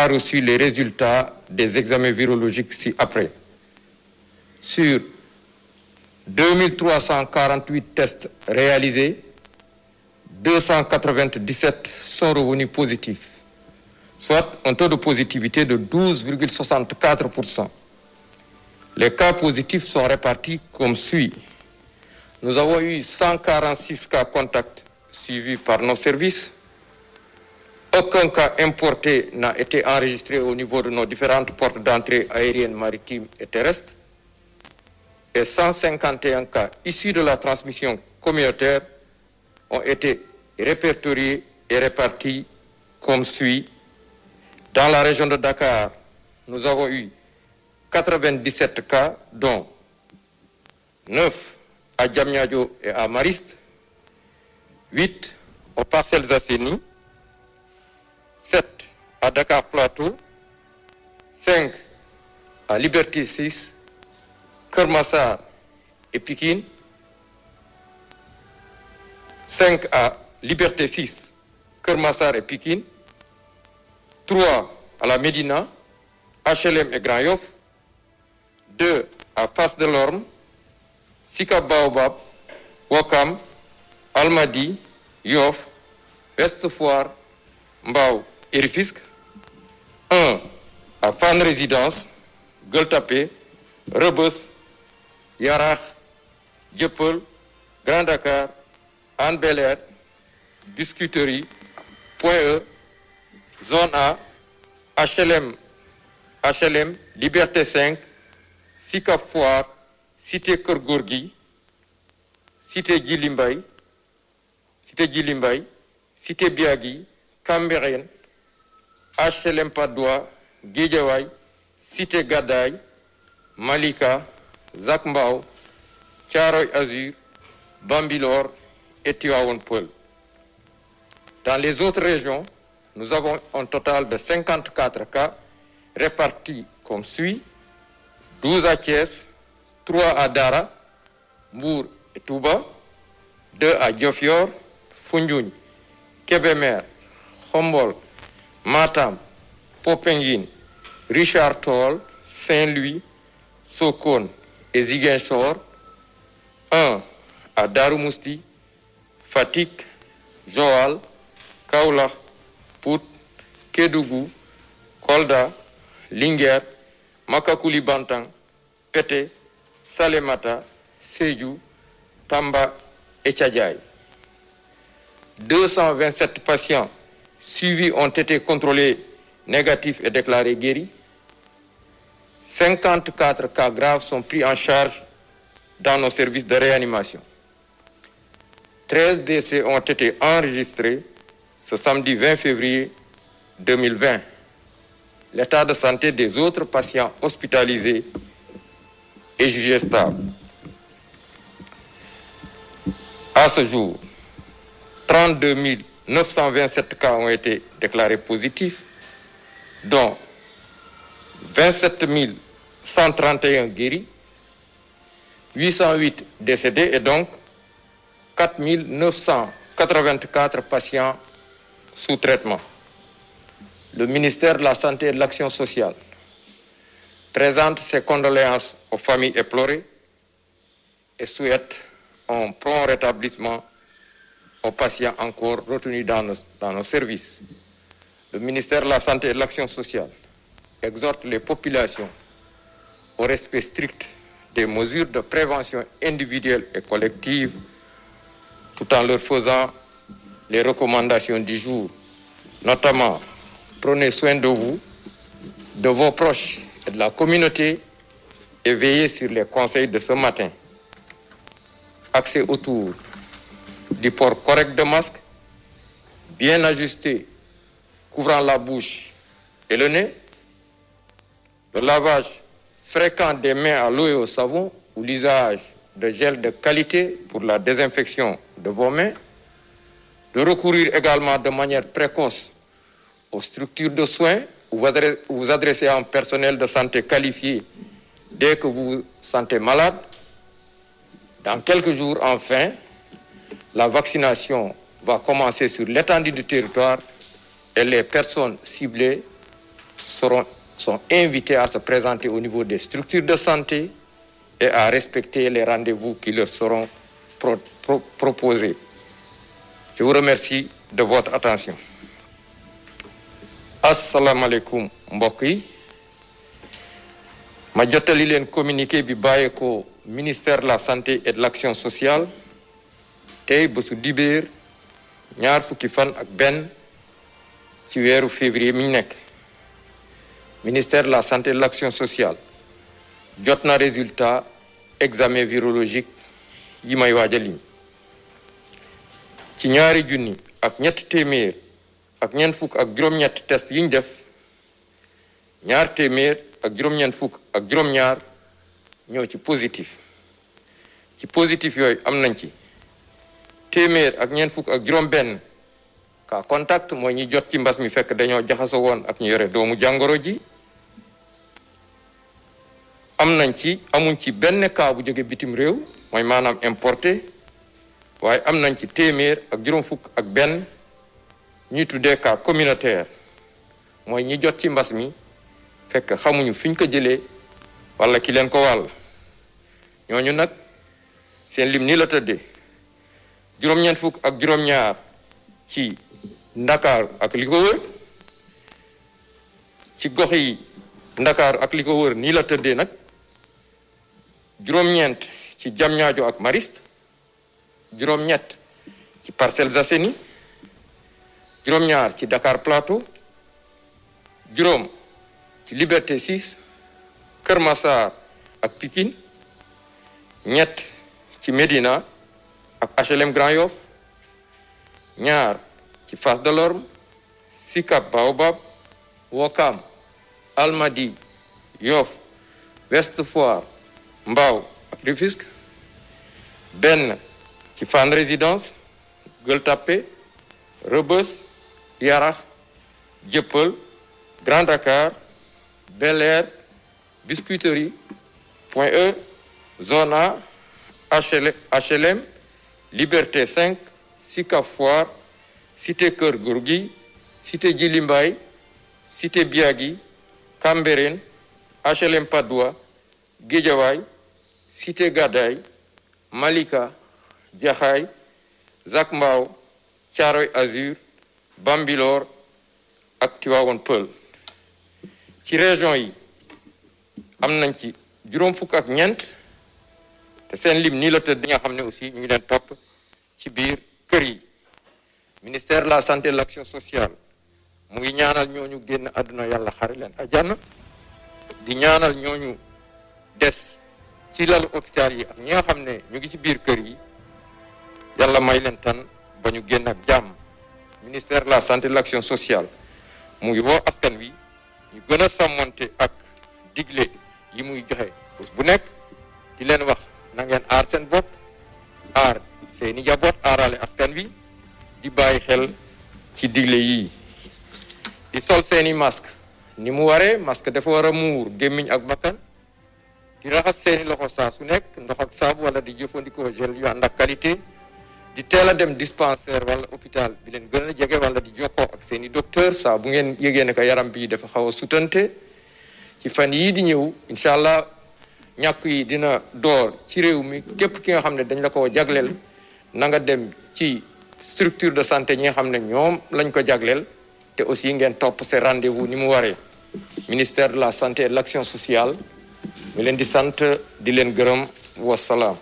a reçu les résultats des examens virologiques ci-après. Sur 2348 tests réalisés, 297 sont revenus positifs, soit un taux de positivité de 12,64%. Les cas positifs sont répartis comme suit. Nous avons eu 146 cas contacts suivis par nos services. Aucun cas importé n'a été enregistré au niveau de nos différentes portes d'entrée aériennes, maritimes et terrestres. Et 151 cas issus de la transmission communautaire ont été répertoriés et répartis comme suit. Dans la région de Dakar, nous avons eu 97 cas, dont 9 à Diamniadio et à Mariste, 8 aux Parcelles Assainies, 7 à Dakar Plateau, 5 à Liberté 6, Keur Massar et Pikine, 5 à Liberté 6, Keur Massar et Pikine, 3 à la Médina, HLM et Grand Yoff, 2 à Fass Delorme, Sicap Baobab, Ouakam, Almadies, Yoff, Ouest Foire, Mbao et Rufisque, 1 à Fann Résidence, Gueule Tapée, Rebeuss, Yarakh, Dieuppeul, Grand Dakar, Hann Bel-Air, Biscuiterie, Point E, Zone A, HLM, Liberté 5, Sicap Foire, Cité Keur Gorgui, Cité Djily Mbaye, Cité Biagui, Cambérène, HLM Patte d'Oie, Guédiawaye, Cité Gadaye, Malika, Zac Mbao, Thiaroye Azur, Bambilor et Tivaouane Peulh. Dans les autres régions, nous avons un total de 54 cas répartis comme suit: 12 à Thiès, 3 à Dara, Mbour et Touba, 2 à Diofior, Foundiougne, Kébémer, Khombol, Matam, Popenguine, Richard Toll, Saint-Louis, Sokone et Ziguinchor, 1 à Darou Mousti, Fatick, Joal, Kaolack, Pout, Kédougou, Kolda, Linguère, Makacouli-Bantang, Pété, Salémata, Sédhiou, Tamba et Tchadiaye. 227 patients suivis ont été contrôlés négatifs et déclarés guéris. 54 cas graves sont pris en charge dans nos services de réanimation. 13 décès ont été enregistrés ce samedi 20 février 2020. L'état de santé des autres patients hospitalisés est jugé stable. À ce jour, 32 927 cas ont été déclarés positifs, dont 27 131 guéris, 808 décédés et donc 4 984 patients sous traitement. Le ministère de la Santé et de l'Action sociale présente ses condoléances aux familles éplorées et souhaite un prompt rétablissement aux patients encore retenus dans nos services. Le ministère de la Santé et de l'Action sociale exhorte les populations au respect strict des mesures de prévention individuelle et collective, tout en leur faisant les recommandations du jour, notamment prenez soin de vous, de vos proches et de la communauté et veillez sur les conseils de ce matin. Accès autour du port correct de masque, bien ajusté, couvrant la bouche et le nez, le lavage fréquent des mains à l'eau et au savon ou l'usage de gel de qualité pour la désinfection de vos mains, de recourir également de manière précoce aux structures de soins ou vous adresser à un personnel de santé qualifié dès que vous vous sentez malade. Dans quelques jours, enfin, la vaccination va commencer sur l'étendue du territoire et les personnes ciblées sont invités à se présenter au niveau des structures de santé et à respecter les rendez-vous qui leur seront proposés. Je vous remercie de votre attention. Assalamu alaikum mbokk yi ma jottali leen communiqué bi bàyyee ko ministère de la santé et de l'action sociale tey bésu dibéer ñaar fukki fan ak benn ci weeru février mi ñu nekk. Ministère de la santé et de l'action sociale jot na résultat examen virologique yi may waaj a lim ci ñaari junni ak ñetti téeméer ak ñeent fukk ak juróom-ñett test yi ñu def ñaar téeméer ak juróom-ñeent fukk ak juróom-ñaar ñoo ci positif yooyu am nañ ci téeméer ak ñeent fukk ak juróom-benn cas contact mooy ñi jot ci mbas mi fekk dañoo jaxasoo woon ak ñu yore doomu jàngoro ji. amuñ ci benn cas bu jóge bitim réew mooy maanaam importé waaye am nañ ci téeméer ak juróom fukk ak benn ñuy tuddee cas communautaire mooy ñi jot ci mbas mi fekk xamuñu fiñ ko jëlee wala ki leen ko wàll ñooñu nag seen lim nii la tëddee juróom-ñeent fukk ak juróom-ñaar ci Ndakaaru ak li ko wër ci gox yi Ndakaaru ak li ko wër nii la tëddee nag juróom-ñeent ci Diamniadio ak Mariste juróom-ñett ci Parcelles Assainies juróom-ñaar ci Dakar Plateau juróom ci Liberté 6 Kër Massar ak Pikine ñett ci Médina ak HLM Grand Yoff ñaar ci Fass Delorme Sicap Baobab Ouakam Almadies Yoff Ouest Foire Mbao ak Rufisque benn ci Fann Résidence Gueule Tapée Rebeuss Yarax Dieuppeul Grand Dakar Bel Air Biscuiterie Point E Zone A HLM Liberté 5 Sicap Foire Cité Keur Gorgui Cité Djily Mbaye Cité Biagui Cambérène HLM Patte d'Oie Guédiawaye Cité Gadaye Malika Jaxaay Zac Mbao Thiaroye Azur Bambilor ak Tivaouane Peulh ci région yi am nañ ci juróom fukk ak ñeent te seen lim nii la tëdd di nga xam ne aussi ñu ngi leen topp ci biir kër yi ministère de la santé et de l'action sociale mu ngi ñaanal ñooñu génn àdduna yàlla xare leen àjjana di ñaanal ñooñu des ci lalu hôpital yi ak ñi nga xam ne ñu ngi ci biir kër yi yàlla may leen tan ba ñu génn ak jàmm ministère de la santé et de l'action sociale mu ngi woo askan wi ñu gën a sàmmonte ak digle yi muy joxe bés bu nekk di leen wax na ngeen aar seen bopp aar seeni njaboot aarale askan wi di bàyyi xel ci digle yii di sol seeni masque ni mu waree masque dafa war a muur gémmiñ ak bakkan di raxas seeni loxo saa su nekk ndox ak saabu wala di jëfandikoo gel yu ànd ak qualité di teel a dem dispensaire wala hôpital bi leen gën a jege wala di jokkoo ak seeni docteur saa bu ngeen yëgee ne ko yaram bi dafa xaw a sutante ci fan yii di ñëw incha allah ñàkk yi dina door ci réew mi képp ki nga xam ne dañ la ko jagleel na nga dem ci structure de santé ñi nga xam ne ñoom lañ ko jagleel te aussi ngeen topp ces rendez-vous ni mu waree ministère de la santé et de l'action sociale mi leen di sant di leen gërëm wasalaam